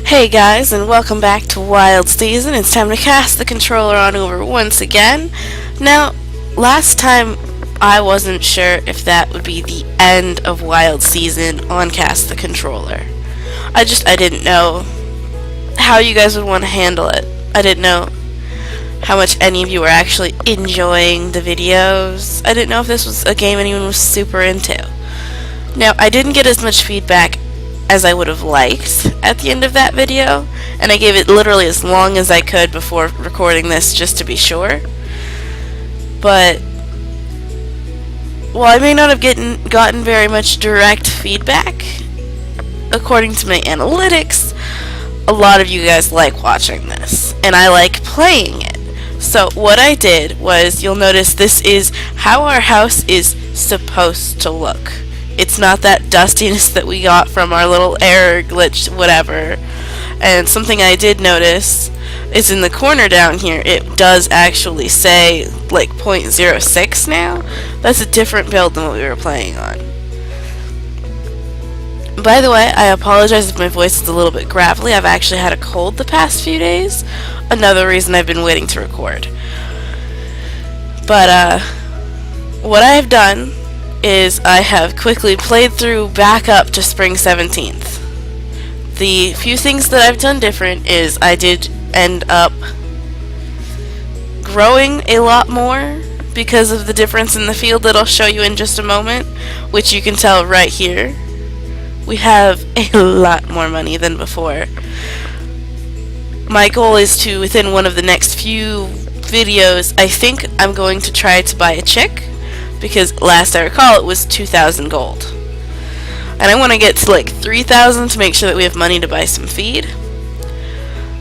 Hey guys, and welcome back to Wild Season. It's time to cast the controller on over once again. Now, last time I wasn't sure if that would be the end of Wild Season on Cast the Controller. I didn't know how you guys would want to handle it. I didn't know how much any of you were actually enjoying the videos. I didn't know if this was a game anyone was super into. Now, I didn't get as much feedback as I would have liked at the end of that video, and I gave it literally as long as I could before recording this just to be sure. But while I may not have gotten very much direct feedback, according to my analytics, a lot of you guys like watching this, and I like playing it. So what I did was, you'll notice this is how our house is supposed to look. It's not that dustiness that we got from our little error glitch, whatever. And something I did notice is in the corner down here, it does actually say like 0.06 now. That's a different build than what we were playing on. By the way, I apologize if my voice is a little bit gravelly. I've actually had a cold the past few days. Another reason I've been waiting to record. But what I have done is I have quickly played through back up to spring 17th. The few things that I've done different is I did end up growing a lot more because of the difference in the field that I'll show you in just a moment, which you can tell right here. We have a lot more money than before. My goal is to, within one of the next few videos, I think I'm going to try to buy a chick, because last I recall it was 2,000 gold. And I want to get to like 3,000 to make sure that we have money to buy some feed.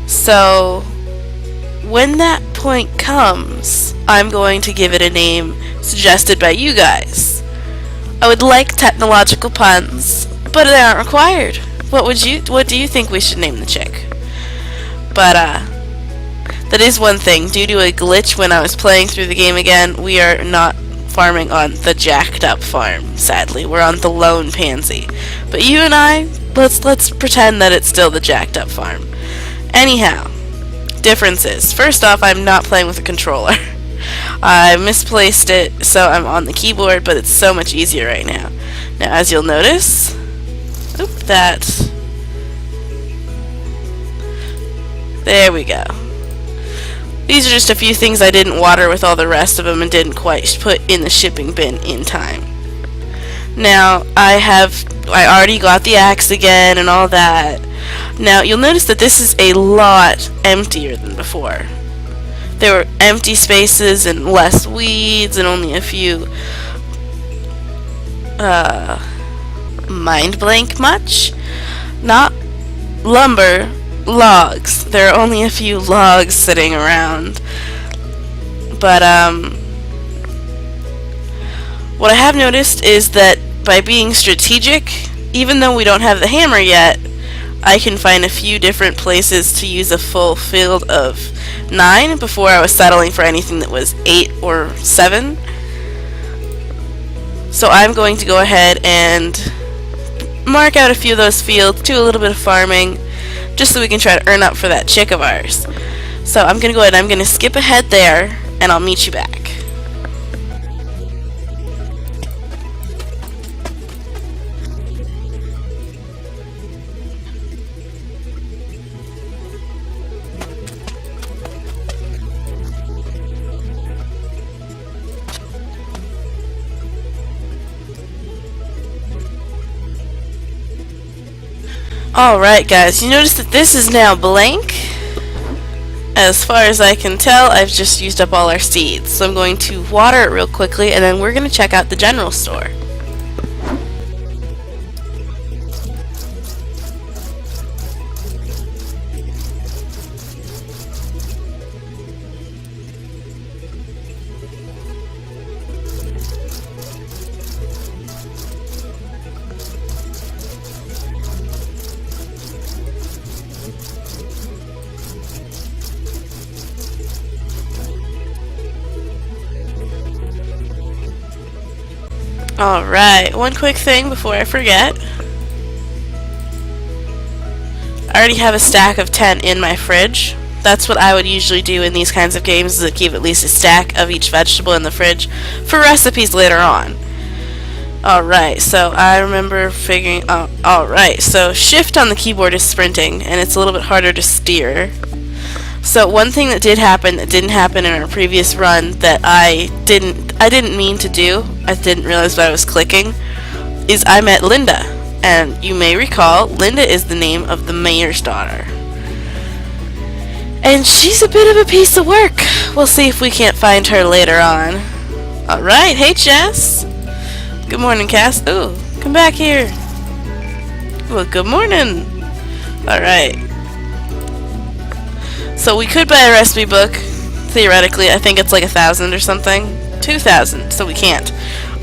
So when that point comes, I'm going to give it a name suggested by you guys. I would like technological puns, but they aren't required. What do you think we should name the chick? But that is one thing. Due to a glitch when I was playing through the game again, we are not farming on the jacked up farm, sadly. We're on the lone pansy. But you and I, let's pretend that it's still the jacked up farm. Anyhow, differences. First off, I'm not playing with a controller. I misplaced it, so I'm on the keyboard, but it's so much easier right now. Now, as you'll notice, there we go. These are just a few things I didn't water with all the rest of them and didn't quite put in the shipping bin in time. Now, I already got the axe again and all that. Now, you'll notice that this is a lot emptier than before. There were empty spaces and less weeds and only a few, mind blank much? Not lumber. Logs. There are only a few logs sitting around. But what I have noticed is that by being strategic, even though we don't have the hammer yet, I can find a few different places to use a full field of 9 before I was settling for anything that was 8 or 7. So I'm going to go ahead and mark out a few of those fields, do a little bit of farming, just so we can try to earn up for that chick of ours. So I'm going to go ahead and I'm going to skip ahead there, and I'll meet you back. Alright guys, you notice that this is now blank. As far as I can tell, I've just used up all our seeds. So I'm going to water it real quickly, and then we're going to check out the general store. Alright, one quick thing before I forget. I already have a stack of 10 in my fridge. That's what I would usually do in these kinds of games, is to keep at least a stack of each vegetable in the fridge for recipes later on. Alright, so I remember figuring out, alright, so shift on the keyboard is sprinting, and it's a little bit harder to steer. So one thing that did happen that didn't happen in our previous run that I didn't mean to do, I didn't realize what I was clicking, is I met Linda. And you may recall, Linda is the name of the mayor's daughter. And she's a bit of a piece of work. We'll see if we can't find her later on. Alright, hey Jess. Good morning, Cass. Ooh, come back here. Well, good morning. Alright. So we could buy a recipe book. Theoretically, I think it's like 1,000 or something. 2,000, so we can't.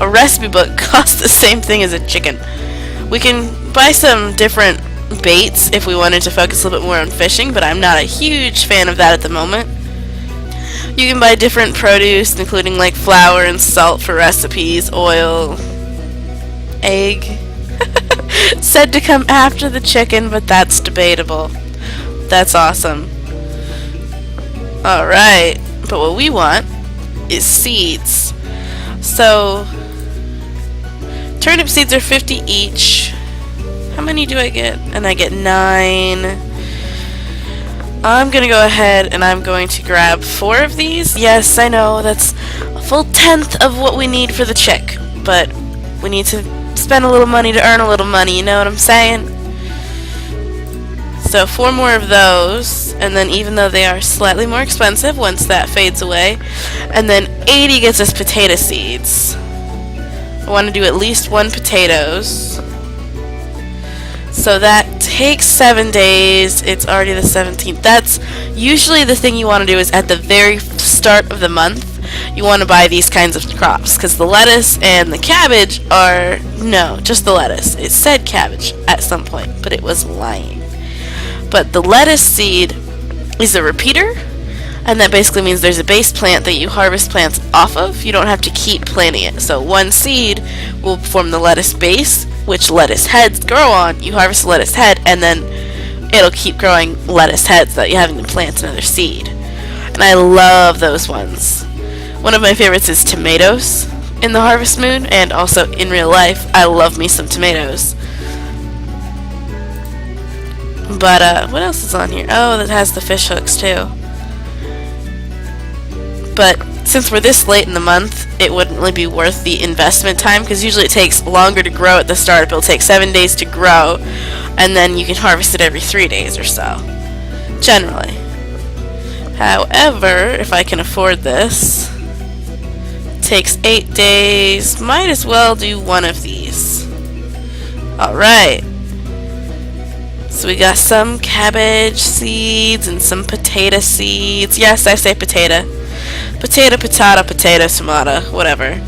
A recipe book costs the same thing as a chicken. We can buy some different baits if we wanted to focus a little bit more on fishing, but I'm not a huge fan of that at the moment. You can buy different produce, including like flour and salt for recipes, oil, egg. Said to come after the chicken, but that's debatable. That's awesome. Alright, but what we want is seeds. So, turnip seeds are 50 each. How many do I get? And I get 9. I'm gonna go ahead and I'm going to grab 4 of these. Yes, I know, that's a full 1/10 of what we need for the chick. But we need to spend a little money to earn a little money, you know what I'm saying? So 4 more of those, and then even though they are slightly more expensive once that fades away, and then 80 gets us potato seeds. I want to do at least 1 potatoes. So that takes 7 days. It's already the 17th. That's usually the thing you want to do is at the very start of the month. You want to buy these kinds of crops because the lettuce and the cabbage are, no, just the lettuce. It said cabbage at some point, but it was lying. But the lettuce seed is a repeater, and that basically means there's a base plant that you harvest plants off of. You don't have to keep planting it. So 1 seed will form the lettuce base, which lettuce heads grow on. You harvest the lettuce head, and then it'll keep growing lettuce heads without you having to plant another seed. And I love those ones. One of my favorites is tomatoes in the Harvest Moon, and also in real life, I love me some tomatoes. But, what else is on here? Oh, that has the fish hooks, too. But, since we're this late in the month, it wouldn't really be worth the investment time, because usually it takes longer to grow at the start. It'll take 7 days to grow, and then you can harvest it every 3 days or so. Generally. However, if I can afford this, it takes 8 days. Might as well do 1 of these. Alright. So we got some cabbage seeds and some potato seeds. Yes, I say potato. Potato, potato, potato, tomato, whatever.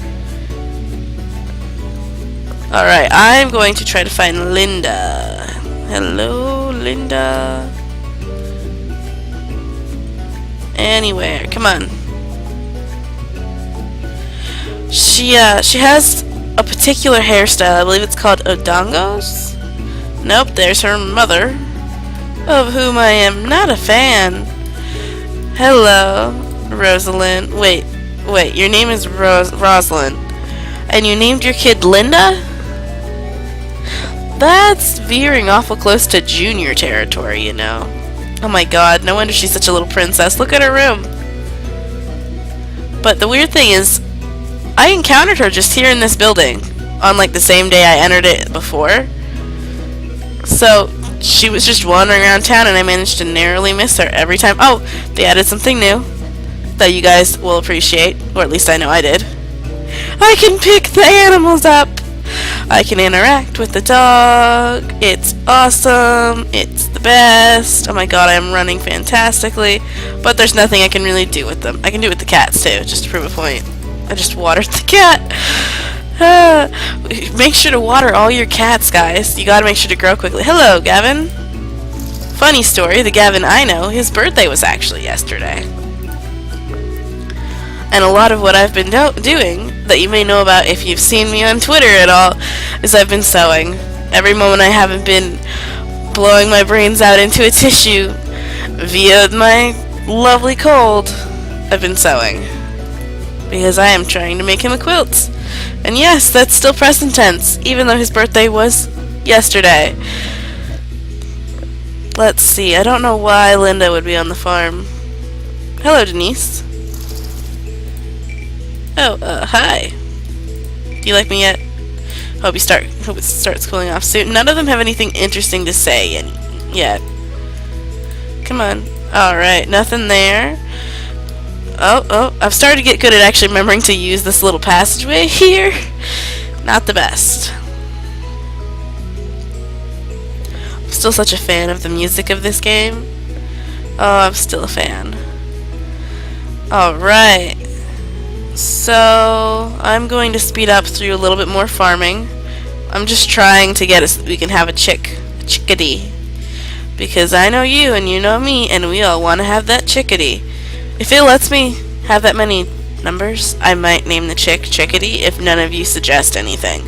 Alright, I'm going to try to find Linda. Hello, Linda. Anywhere, come on. She has a particular hairstyle. I believe it's called Odongos. Nope, there's her mother, of whom I am not a fan. Hello, Rosalind. Wait, your name is Rosalind, and you named your kid Linda? That's veering awful close to junior territory, you know. Oh my god, no wonder she's such a little princess. Look at her room. But the weird thing is, I encountered her just here in this building, on like the same day I entered it before. So, she was just wandering around town and I managed to narrowly miss her every time. Oh, they added something new that you guys will appreciate, or at least I know I did. I can pick the animals up! I can interact with the dog. It's awesome. It's the best. Oh my god, I am running fantastically. But there's nothing I can really do with them. I can do it with the cats too, just to prove a point. I just watered the cat. Make sure to water all your cats, guys. You gotta make sure to grow quickly. Hello, Gavin. Funny story, the Gavin I know, his birthday was actually yesterday. And a lot of what I've been doing, that you may know about if you've seen me on Twitter at all, is I've been sewing. Every moment I haven't been blowing my brains out into a tissue via my lovely cold I've been sewing. Because I am trying to make him a quilt. And yes, that's still present tense, even though his birthday was yesterday. Let's see, I don't know why Linda would be on the farm. Hello, Denise. Oh, hi. Do you like me yet? Hope it starts cooling off soon. None of them have anything interesting to say yet. Come on. Alright, nothing there. Oh, I've started to get good at actually remembering to use this little passageway here. Not the best. I'm still such a fan of the music of this game. Oh, I'm still a fan. Alright. So, I'm going to speed up through a little bit more farming. I'm just trying to get it so that we can have a chickadee. Because I know you and you know me and we all want to have that chickadee. If it lets me have that many numbers, I might name the chickadee if none of you suggest anything.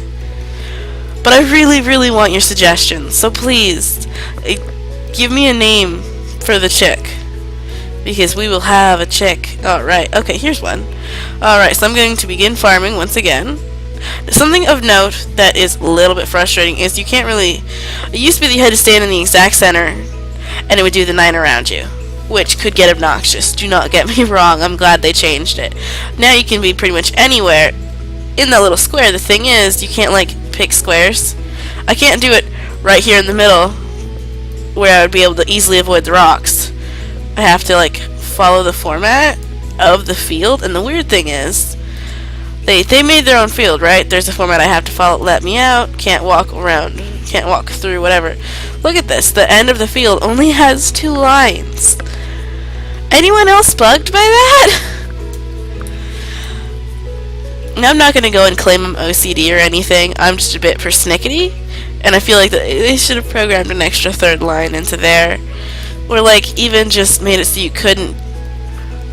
But I really, really want your suggestions, so please, give me a name for the chick. Because we will have a chick. Alright, okay, here's one. Alright, so I'm going to begin farming once again. Something of note that is a little bit frustrating is you can't really... It used to be that you had to stand in the exact center and it would do the 9 around you, which could get obnoxious. Do not get me wrong, I'm glad they changed it. Now you can be pretty much anywhere in that little square. The thing is, you can't, like, pick squares. I can't do it right here in the middle where I would be able to easily avoid the rocks. I have to, like, follow the format of the field, and the weird thing is, they made their own field, right? There's a format I have to follow. Let me out. Can't walk around. Can't walk through, whatever. Look at this. The end of the field only has 2 lines. Anyone else bugged by that? Now, I'm not going to go and claim I'm OCD or anything. I'm just a bit persnickety, and I feel like they should have programmed an extra 3rd line into there. Or, like, even just made it so you couldn't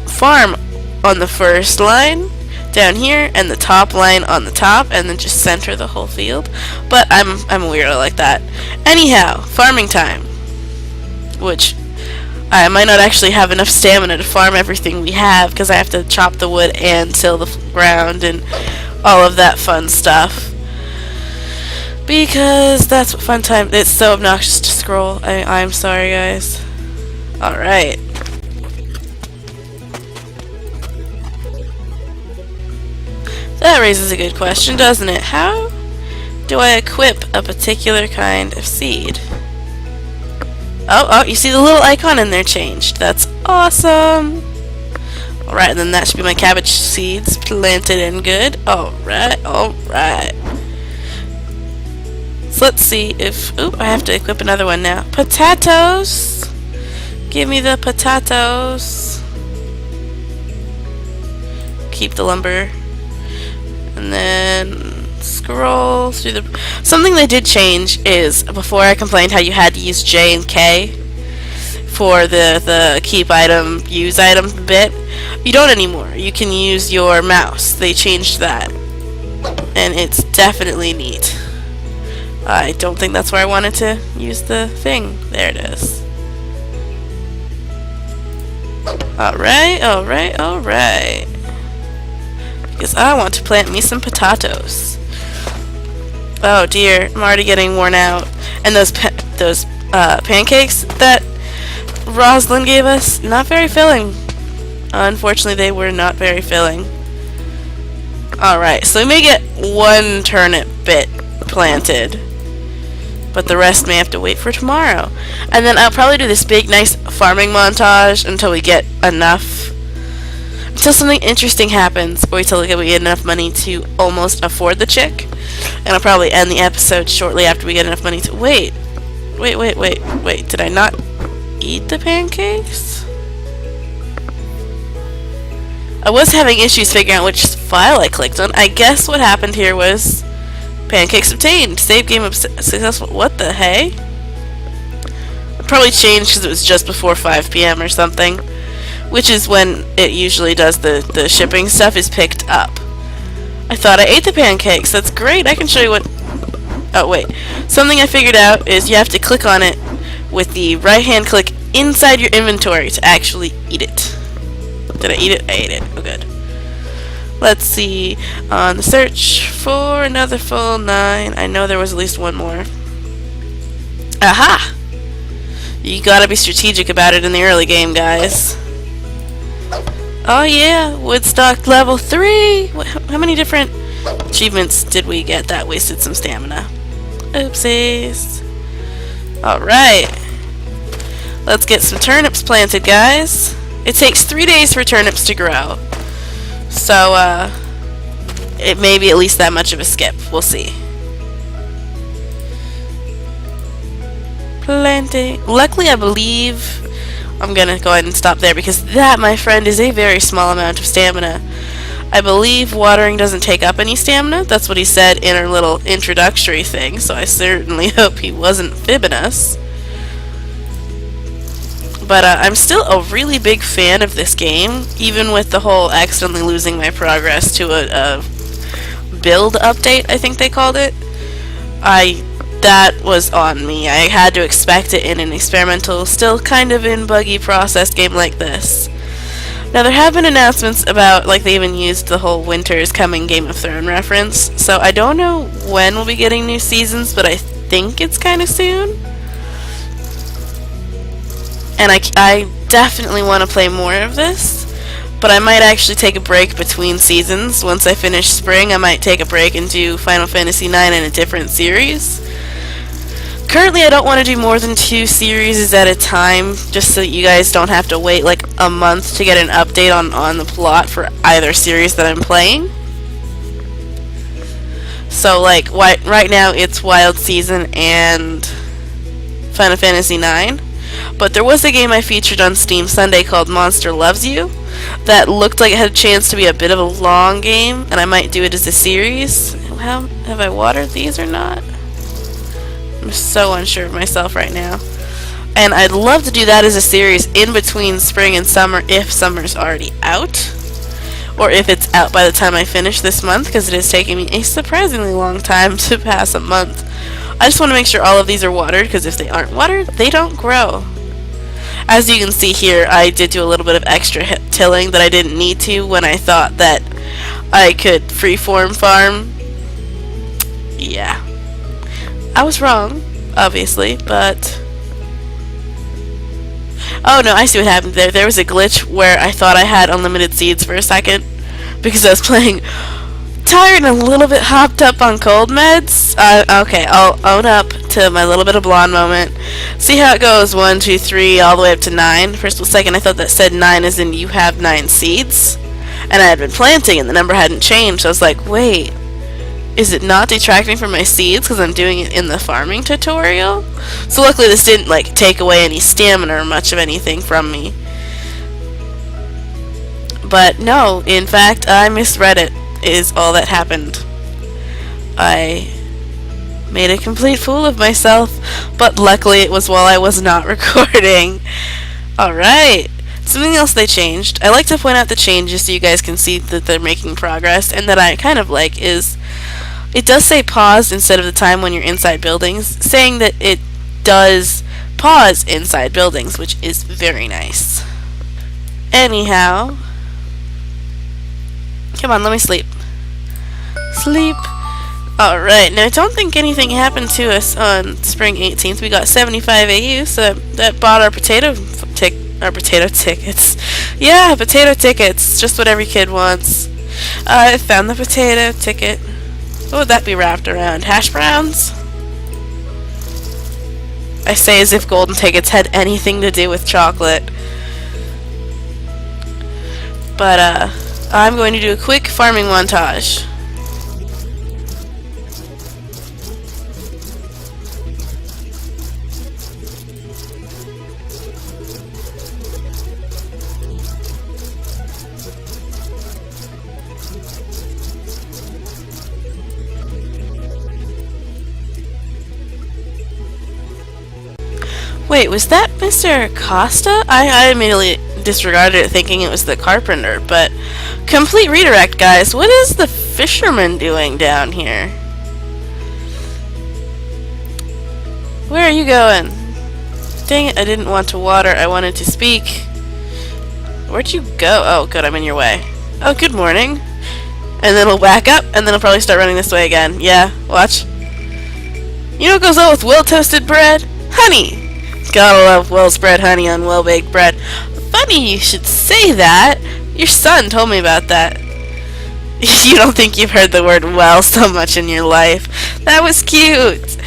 farm on the 1st line down here and the top line on the top and then just center the whole field. But I'm a weirdo like that. Anyhow, farming time. Which I might not actually have enough stamina to farm everything we have because I have to chop the wood and till the ground and all of that fun stuff. Because that's what fun time... It's so obnoxious to scroll. I'm sorry, guys. Alright. That raises a good question, doesn't it? How do I equip a particular kind of seed? Oh, you see the little icon in there changed. That's awesome. Alright, then that should be my cabbage seeds planted and good. Alright. So let's see if... Oop, I have to equip another one now. Potatoes! Give me the potatoes. Keep the lumber. And then scroll through the... Something they did change is, before I complained how you had to use J and K for the keep item, use item bit. You don't anymore. You can use your mouse. They changed that. And it's definitely neat. I don't think that's where I wanted to use the thing. There it is. Alright. Because I want to plant me some potatoes. Oh dear, I'm already getting worn out. And those pancakes that Rosalind gave us, not very filling. Unfortunately, they were not very filling. Alright, so we may get 1 turnip bit planted, but the rest may have to wait for tomorrow. And then I'll probably do this big, nice farming montage until we get enough. Until something interesting happens, or until we get enough money to almost afford the chick. And I'll probably end the episode shortly after we get enough money to... Wait. Did I not eat the pancakes? I was having issues figuring out which file I clicked on. I guess what happened here was... Pancakes obtained. Save game successful. What the hey? It probably changed because it was just before 5 p.m. or something. Which is when it usually does the shipping stuff is picked up. I thought I ate the pancakes. That's great. I can show you what... Oh, wait. Something I figured out is you have to click on it with the right hand click inside your inventory to actually eat it. Did I eat it? I ate it. Oh, good. Let's see. On the search for another full 9. I know there was at least one more. Aha! You gotta be strategic about it in the early game, guys. Oh yeah, Woodstock level 3! How many different achievements did we get that wasted some stamina? Oopsies. Alright. Let's get some turnips planted, guys. It takes 3 days for turnips to grow. So, it may be at least that much of a skip. We'll see. Planting. Luckily, I believe I'm gonna go ahead and stop there because that, my friend, is a very small amount of stamina. I believe watering doesn't take up any stamina. That's what he said in our little introductory thing, so I certainly hope he wasn't fibbing us. But I'm still a really big fan of this game, even with the whole accidentally losing my progress to a build update, I think they called it. That was on me. I had to expect it in an experimental, still kind of in buggy processed game like this. Now there have been announcements about, like, they even used the whole winter is coming Game of Thrones reference, so I don't know when we'll be getting new seasons, but I think it's kind of soon. And I definitely want to play more of this, but I might actually take a break between seasons. Once I finish spring, I might take a break and do Final Fantasy IX in a different series. Currently, I don't want to do more than 2 series at a time, just so that you guys don't have to wait like a month to get an update on the plot for either series that I'm playing. So, like, right now it's Wild Season and Final Fantasy IX. But there was a game I featured on Steam Sunday called Monster Loves You that looked like it had a chance to be a bit of a long game, and I might do it as a series. Have I watered these or not? I'm so unsure of myself right now. And I'd love to do that as a series in between spring and summer if summer's already out. Or if it's out by the time I finish this month, because it is taking me a surprisingly long time to pass a month. I just want to make sure all of these are watered, because if they aren't watered, they don't grow. As you can see here, I did do a little bit of extra tilling that I didn't need to when I thought that I could freeform farm. Yeah. I was wrong, obviously, but... Oh no, I see what happened there. There was a glitch where I thought I had unlimited seeds for a second, because I was playing tired and a little bit hopped up on cold meds. Okay, I'll own up to my little bit of blonde moment. See how it goes. 1, 2, 3, all the way up to 9. For a second, I thought that said 9 as in you have 9 seeds. And I had been planting and the number hadn't changed. So I was like, wait, is it not detracting from my seeds because I'm doing it in the farming tutorial? So luckily this didn't, like, take away any stamina or much of anything from me. But no, in fact, I misread it. Is all that happened. I made a complete fool of myself, but luckily it was while I was not recording. Alright, something else they changed. I like to point out the changes so you guys can see that they're making progress, and that I kind of like is, it does say pause instead of the time when you're inside buildings, saying that it does pause inside buildings, which is very nice. Anyhow, come on, let me sleep. Sleep. Alright, now I don't think anything happened to us on spring 18th. We got 75 AU, so that bought our potato tickets. Yeah, potato tickets. Just what every kid wants. I found the potato ticket. What would that be wrapped around? Hash browns? I say as if golden tickets had anything to do with chocolate. But, I'm going to do a quick farming montage. Wait, was that Mr. Costa? I immediately disregarded it thinking it was the carpenter, but complete redirect, guys. What is the fisherman doing down here? Where are you going? Dang it, I didn't want to water, I wanted to speak. Where'd you go? Oh, good, I'm in your way. Oh, good morning. And then it'll back up, and then it'll probably start running this way again. Yeah, watch. You know what goes well with well-toasted bread? Honey! Gotta love well-spread honey on well-baked bread. Funny you should say that. Your son told me about that. You don't think you've heard the word well so much in your life. That was cute.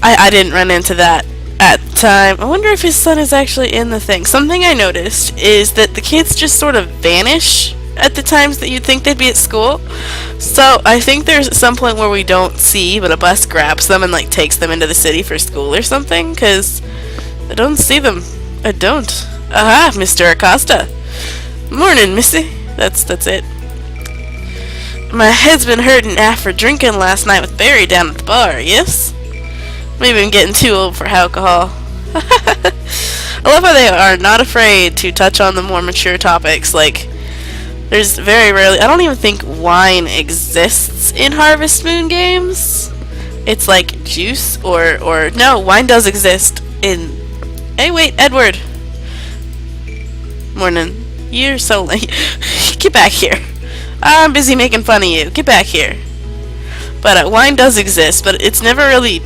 I didn't run into that at the time. I wonder if his son is actually in the thing. Something I noticed is that the kids just sort of vanish at the times that you'd think they'd be at school. So I think there's some point where we don't see, but a bus grabs them and like takes them into the city for school or something, because I don't see them. I don't. Aha, Mr. Acosta. Morning, missy. That's it. My head's been hurting after drinking last night with Barry down at the bar, yes? Maybe I'm getting too old for alcohol. I love how they are not afraid to touch on the more mature topics. Like, there's very rarely, I don't even think wine exists in Harvest Moon games. It's like juice or no, wine does exist in, hey wait, Edward. Morning. You're so late. Get back here. I'm busy making fun of you. Get back here. But wine does exist, but it's never really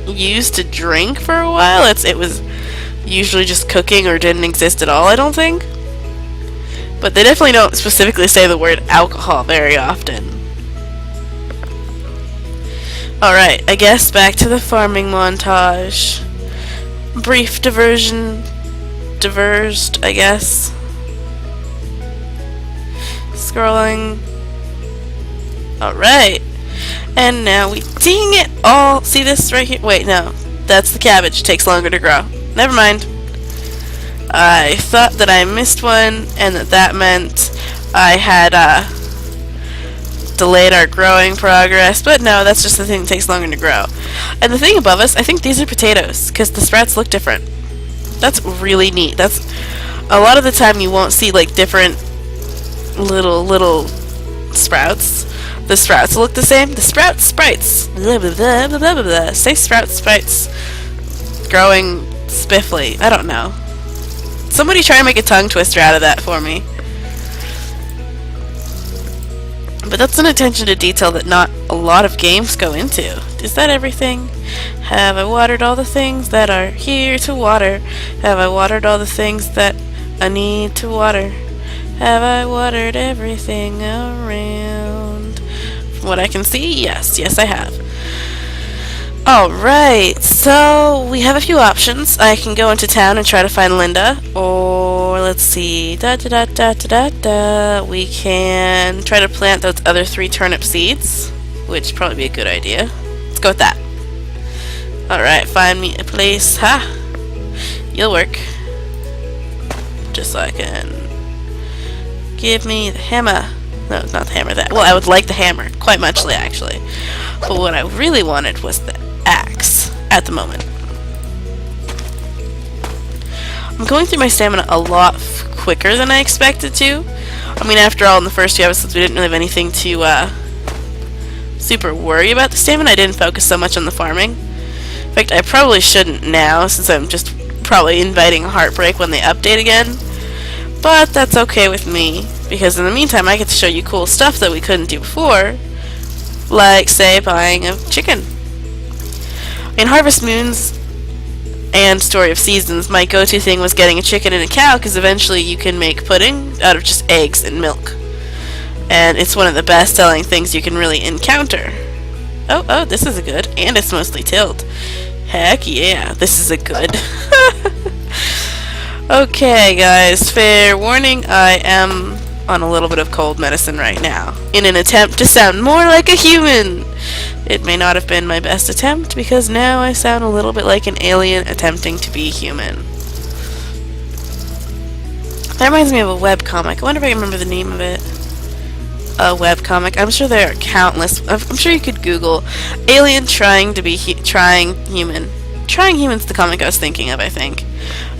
used to drink for a while. It was usually just cooking or didn't exist at all, I don't think. But they definitely don't specifically say the word alcohol very often. Alright, I guess back to the farming montage. Brief diverged, I guess. Scrolling. Alright. And now we, dang it all, see this right here? Wait, no. That's the cabbage. It takes longer to grow. Never mind. I thought that I missed one, and that meant I had delayed our growing progress, but no, that's just the thing that takes longer to grow. And the thing above us, I think these are potatoes, because the sprouts look different. That's really neat. That's, a lot of the time you won't see like different little sprouts. The sprouts look the same. The sprites. Blah, blah, blah, blah, blah, blah. Say sprites. Growing spiffly. I don't know. Somebody try and make a tongue twister out of that for me. But that's an attention to detail that not a lot of games go into. Is that everything? Have I watered all the things that are here to water? Have I watered all the things that I need to water? Have I watered everything around? From what I can see, yes I have. Alright, so we have a few options. I can go into town and try to find Linda, or let's see, we can try to plant those other 3 turnip seeds, which would probably be a good idea. Let's go with that. Alright, find me a place. Ha! You'll work. Just so I can... Give me the hammer. No, not the hammer. Well, I would like the hammer. Quite muchly, actually. But what I really wanted was the axe at the moment. I'm going through my stamina a lot quicker than I expected to. I mean, after all, in the first 2 episodes, we didn't really have anything to super worry about the stamina. I didn't focus so much on the farming. In fact, I probably shouldn't now, since I'm just probably inviting heartbreak when they update again. But that's okay with me, because in the meantime I get to show you cool stuff that we couldn't do before, like, say, buying a chicken. In Harvest Moons and Story of Seasons, my go-to thing was getting a chicken and a cow, because eventually you can make pudding out of just eggs and milk. And it's one of the best-selling things you can really encounter. Oh, this is a good, and it's mostly tilled. Heck yeah, this is a good. Okay, guys, fair warning, I am on a little bit of cold medicine right now, in an attempt to sound more like a human. It may not have been my best attempt, because now I sound a little bit like an alien attempting to be human. That reminds me of a webcomic. I wonder if I can remember the name of it. A webcomic. I'm sure there are countless. I'm sure you could Google alien trying to be trying human. Trying human's the comic I was thinking of, I think.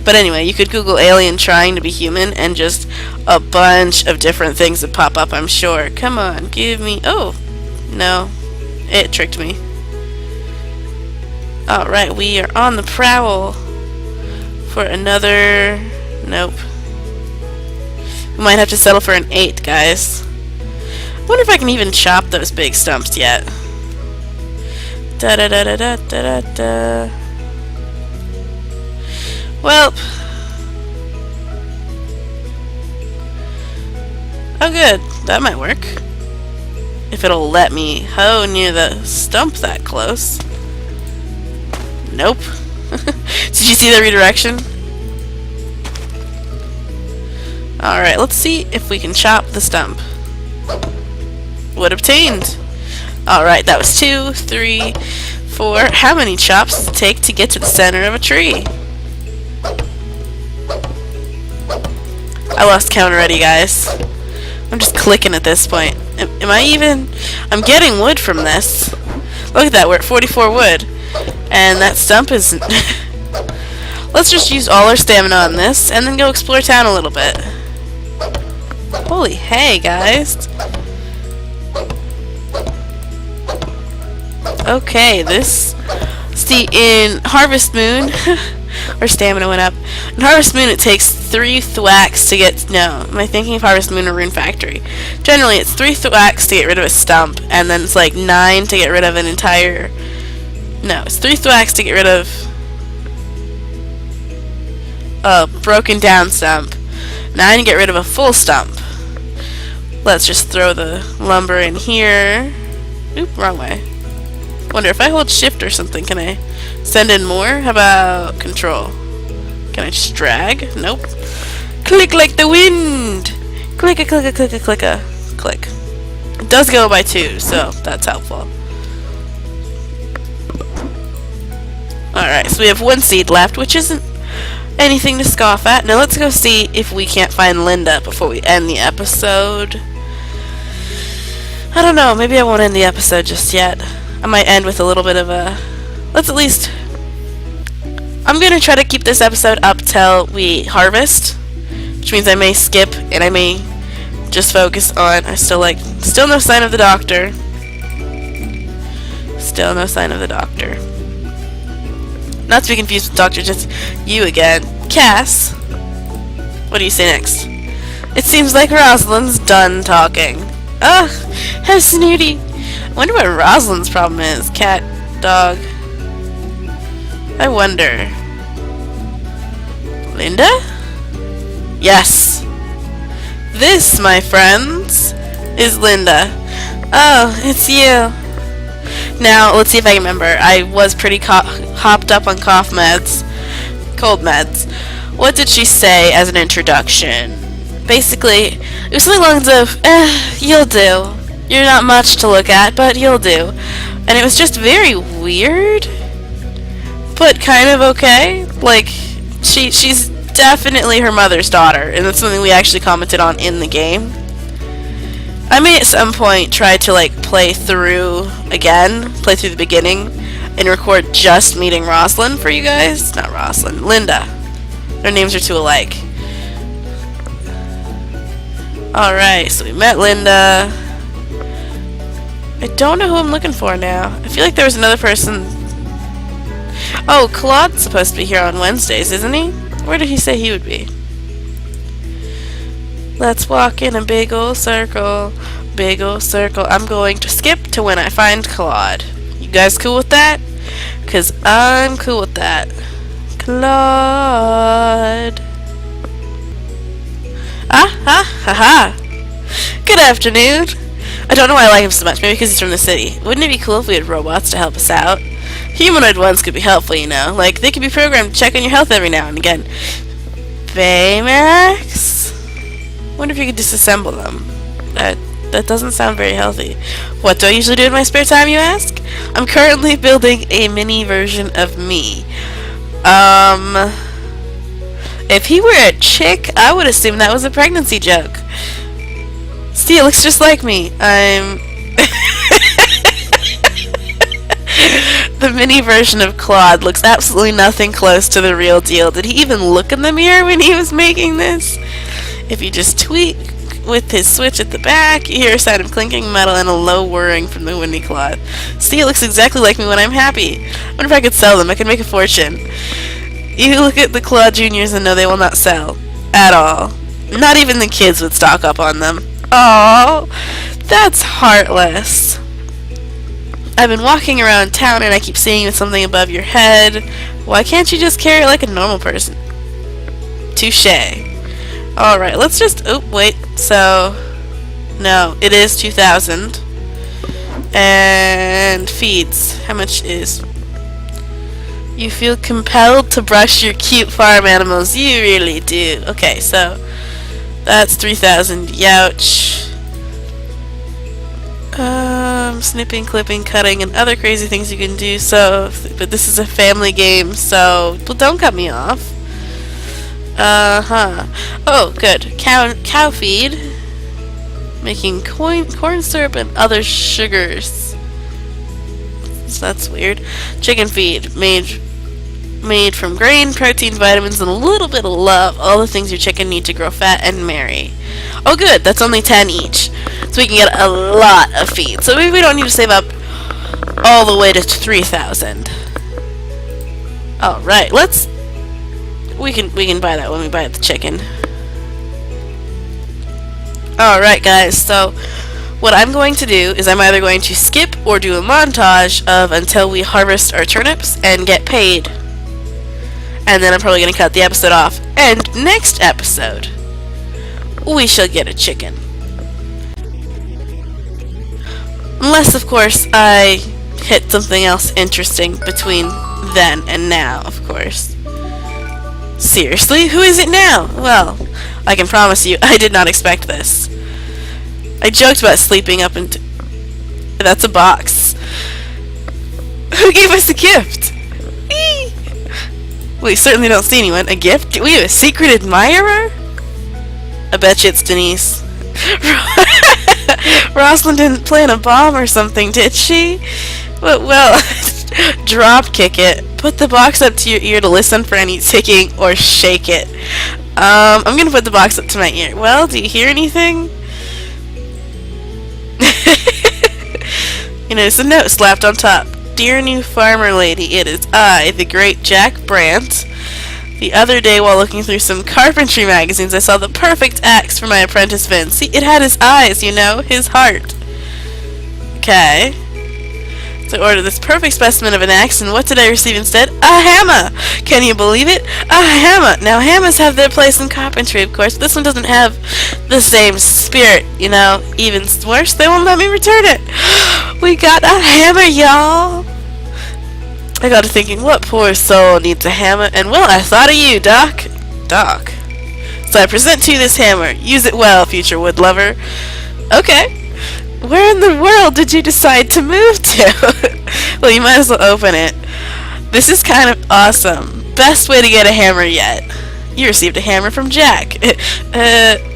But anyway, you could Google alien trying to be human, and just a bunch of different things would pop up, I'm sure. Come on, give me... Oh, no. It tricked me. Alright, we are on the prowl for another... Nope. We might have to settle for an 8, guys. I wonder if I can even chop those big stumps yet. Da da da da da da da. Well. Oh good, that might work. If it'll let me hoe near the stump that close. Nope. Did you see the redirection? Alright, let's see if we can chop the stump. Wood obtained. Alright, that was 2, 3, 4. How many chops does it take to get to the center of a tree? I lost count already, guys. I'm just clicking at this point. Am I even... I'm getting wood from this. Look at that, we're at 44 wood. And that stump is... Let's just use all our stamina on this, and then go explore town a little bit. Holy hey, guys. Okay, this... See, in Harvest Moon... our stamina went up. In Harvest Moon, it takes 3 thwacks to get... No, am I thinking of Harvest Moon or Rune Factory? Generally, it's 3 thwacks to get rid of a stump, and then it's like 9 to get rid of an entire... No, it's 3 thwacks to get rid of a broken down stump. 9 to get rid of a full stump. Let's just throw the lumber in here. Oop, wrong way. Wonder if I hold shift or something, can I send in more? How about control? Can I just drag? Nope. Click like the wind! Click-a, click-a, click-a, click-a. Click. It does go by 2, so that's helpful. Alright, so we have 1 seed left, which isn't anything to scoff at. Now let's go see if we can't find Linda before we end the episode. I don't know, maybe I won't end the episode just yet. I might end with a little bit of a... Let's at least... I'm going to try to keep this episode up till we harvest, which means I may skip and I may just focus on... Still no sign of the doctor. Still no sign of the doctor. Not to be confused with Doctor, just you again. Cass, what do you say next? It seems like Rosalind's done talking. Ugh, how snooty. I wonder what Rosalind's problem is. Cat, dog. I wonder. Linda? Yes. This, my friends, is Linda. Oh, it's you. Now, let's see if I can remember. I was pretty hopped up on cough meds. Cold meds. What did she say as an introduction? Basically, it was something along the lines of, you'll do. You're not much to look at, but you'll do. And it was just very weird, but kind of okay. Like, she's definitely her mother's daughter, and that's something we actually commented on in the game. I may at some point try to play through the beginning, and record just meeting Rosalind for you guys. Not Rosalind, Linda. Their names are too alike. Alright, so we met Linda. I don't know who I'm looking for now. I feel like there was another person. Oh, Claude's supposed to be here on Wednesdays, isn't he? Where did he say he would be? Let's walk in a big ol' circle. Big ol' circle. I'm going to skip to when I find Claude. You guys cool with that? Because I'm cool with that. Claude. Ah, ha, ha, ha. Good afternoon. I don't know why I like him so much. Maybe because he's from the city. Wouldn't it be cool if we had robots to help us out? Humanoid ones could be helpful, you know. Like, they could be programmed to check on your health every now and again. Baymax? Wonder if you could disassemble them. That doesn't sound very healthy. What do I usually do in my spare time, you ask? I'm currently building a mini version of me. If he were a chick, I would assume that was a pregnancy joke. See, it looks just like me. I'm... The mini version of Claude looks absolutely nothing close to the real deal. Did he even look in the mirror when he was making this? If you just tweak with his switch at the back. You hear a sound of clinking metal and a low whirring from the windy cloth. Steel looks exactly like me when I'm happy. I wonder if I could sell them. I could make a fortune. You look at the Claw Juniors and know they will not sell. At all. Not even the kids would stock up on them. Oh, that's heartless. I've been walking around town and I keep seeing something above your head. Why can't you just carry it like a normal person? Touché. Alright, let's just... Oh, wait. So... No, it is 2,000. And... feeds. How much is... You feel compelled to brush your cute farm animals. You really do. Okay, so... That's 3,000. Youch. Snipping, clipping, cutting, and other crazy things you can do. So... But this is a family game, so... Well, don't cut me off. Oh, good. Cow feed. Making corn syrup and other sugars. So that's weird. Chicken feed. Made from grain, protein, vitamins, and a little bit of love. All the things your chicken need to grow fat and marry. Oh, good. That's only 10 each. So we can get a lot of feed. So maybe we don't need to save up all the way to 3,000. Alright, let's... We can buy that when we buy the chicken. Alright guys, so what I'm going to do is I'm either going to skip or do a montage of until we harvest our turnips and get paid. And then I'm probably going to cut the episode off. And next episode, we shall get a chicken. Unless, of course, I hit something else interesting between then and now, of course. Seriously? Who is it now? Well, I can promise you, I did not expect this. I joked about sleeping up and... That's a box. Who gave us a gift? Eee! We certainly don't see anyone. A gift? We have a secret admirer? I bet you it's Denise. Rosalind didn't plan a bomb or something, did she? Well, drop kick it. Put the box up to your ear to listen for any ticking or shake it. I'm gonna put the box up to my ear. Well, do you hear anything? You notice a note slapped on top. Dear new farmer lady, it is I, the great Jack Brandt. The other day while looking through some carpentry magazines, I saw the perfect axe for my apprentice Vince. See, it had his eyes, you know, his heart. Okay. So I ordered this perfect specimen of an axe, and what did I receive instead? A hammer! Can you believe it? A hammer! Now, hammers have their place in carpentry, of course. This one doesn't have the same spirit, you know. Even worse, they won't let me return it. We got a hammer, y'all! I got to thinking, what poor soul needs a hammer? And well, I thought of you, Doc. Doc. So I present to you this hammer. Use it well, future wood lover. Okay. Where in the world did you decide to move to? Well, you might as well open it. This is kind of awesome. Best way to get a hammer yet. You received a hammer from Jack.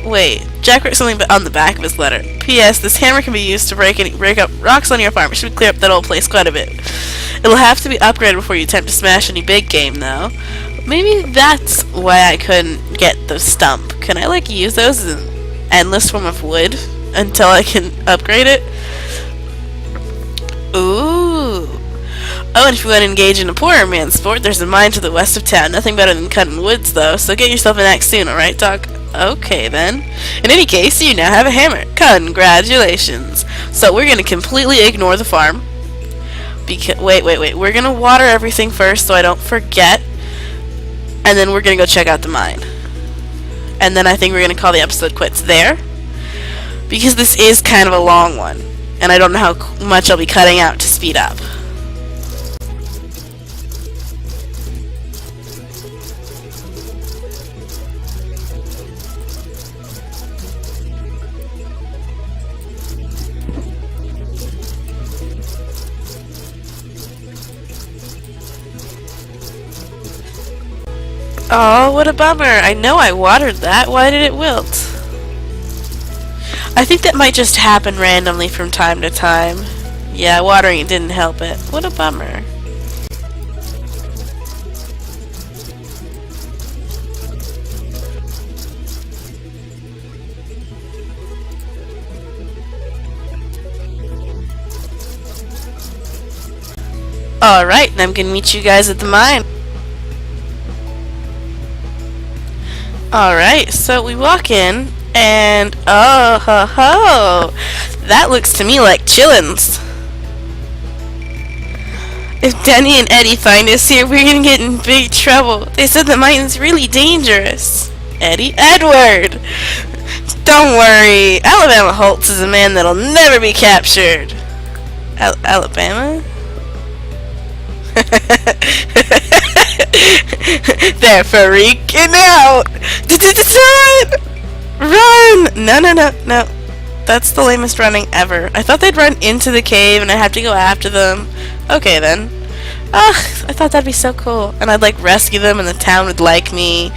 Wait. Jack wrote something on the back of his letter. P.S. This hammer can be used to break up rocks on your farm. It should clear up that old place quite a bit. It'll have to be upgraded before you attempt to smash any big game, though. Maybe that's why I couldn't get the stump. Can I, like, use those as an endless form of wood until I can upgrade it? Ooh. Oh, and if you want to engage in a poorer man's sport, there's a mine to the west of town. Nothing better than cutting woods, though, so get yourself an axe soon, alright, Doc? Okay, then. In any case, you now have a hammer. Congratulations. So we're going to completely ignore the farm. Wait. We're going to water everything first so I don't forget. And then we're going to go check out the mine. And then I think we're going to call the episode quits there. Because this is kind of a long one. And I don't know how much I'll be cutting out to speed up. Oh, what a bummer. I know I watered that. Why did it wilt? I think that might just happen randomly from time to time. Yeah, watering it didn't help it. What a bummer. Alright, and I'm gonna meet you guys at the mine. Alright, so we walk in, and oh ho ho! That looks to me like chillins. If Denny and Eddie find us here, we're gonna get in big trouble. They said the mine's really dangerous. Eddie? Edward! Don't worry, Alabama Holtz is a man that'll never be captured. Alabama? They're freaking out! Run! No. That's the lamest running ever. I thought they'd run into the cave and I'd have to go after them. Okay then. Ugh, I thought that'd be so cool. And I'd like rescue them and the town would like me.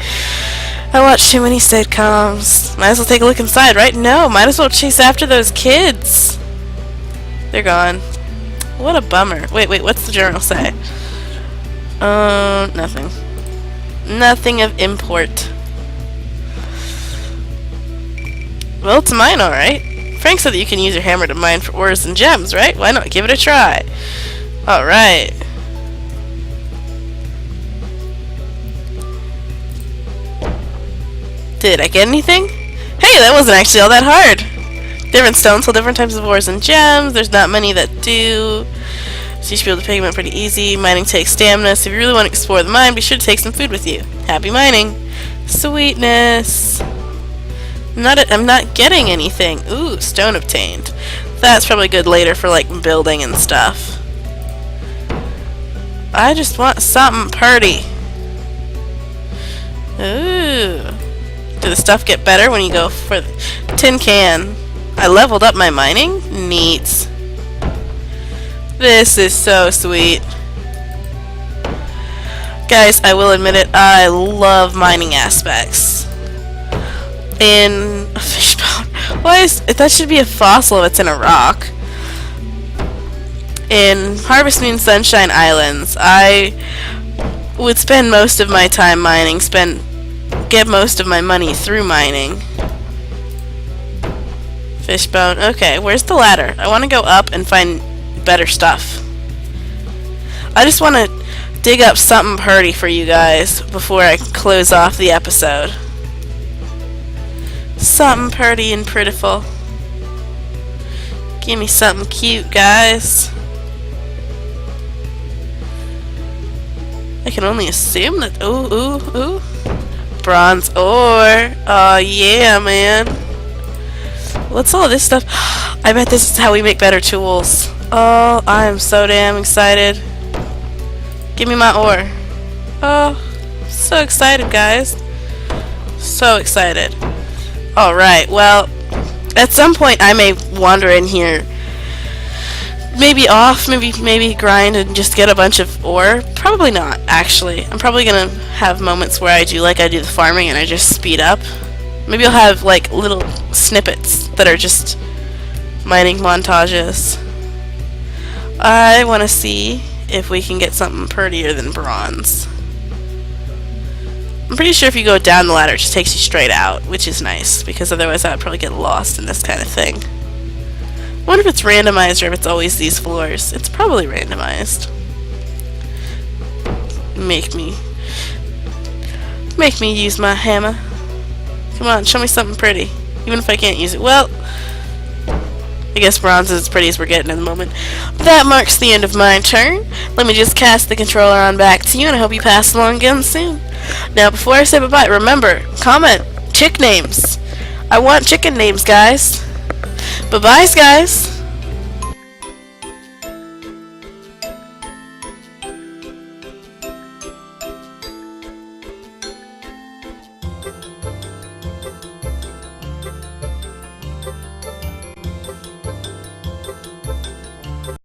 I watch too many sitcoms. Might as well take a look inside, right? No, might as well chase after those kids. They're gone. What a bummer. Wait, what's the journal say? Nothing. Nothing of import. Well, it's mine, alright. Frank said that you can use your hammer to mine for ores and gems, right? Why not give it a try? Alright. Did I get anything? Hey, that wasn't actually all that hard. Different stones hold different types of ores and gems. There's not many that do. So you should be able to pick them up pretty easy. Mining takes stamina, so if you really want to explore the mine, be sure to take some food with you. Happy mining. Sweetness. I'm not getting anything. Ooh, stone obtained. That's probably good later for like building and stuff. I just want something pretty. Ooh. Did the stuff get better when you go for the tin can? I leveled up my mining? Neat. This is so sweet. Guys, I will admit it, I love mining aspects. In a fishbone. Why is that should be a fossil if it's in a rock. In Harvest Moon Sunshine Islands, I would spend most of my time mining, get most of my money through mining. Fishbone. Okay, where's the ladder? I want to go up and find better stuff. I just want to dig up something pretty for you guys before I close off the episode. Something pretty and prettiful. Give me something cute, guys. I can only assume that. Ooh. Bronze ore. Oh yeah, man. What's all this stuff? I bet this is how we make better tools. Oh, I am so damn excited. Give me my ore. Oh, so excited, guys. So excited. Alright, well, at some point I may wander in here. Maybe maybe grind and just get a bunch of ore. Probably not, actually. I'm probably gonna have moments where I do the farming and I just speed up. Maybe I'll have like little snippets that are just mining montages. I want to see if we can get something prettier than bronze. I'm pretty sure if you go down the ladder, it just takes you straight out, which is nice, because otherwise I would probably get lost in this kind of thing. I wonder if it's randomized or if it's always these floors. It's probably randomized. Make me use my hammer. Come on, show me something pretty. Even if I can't use it. Well, I guess bronze is as pretty as we're getting at the moment. That marks the end of my turn. Let me just cast the controller on back to you, and I hope you pass along again soon. Now, before I say bye-bye, remember, comment chick names. I want chicken names, guys. Bye-bye, guys.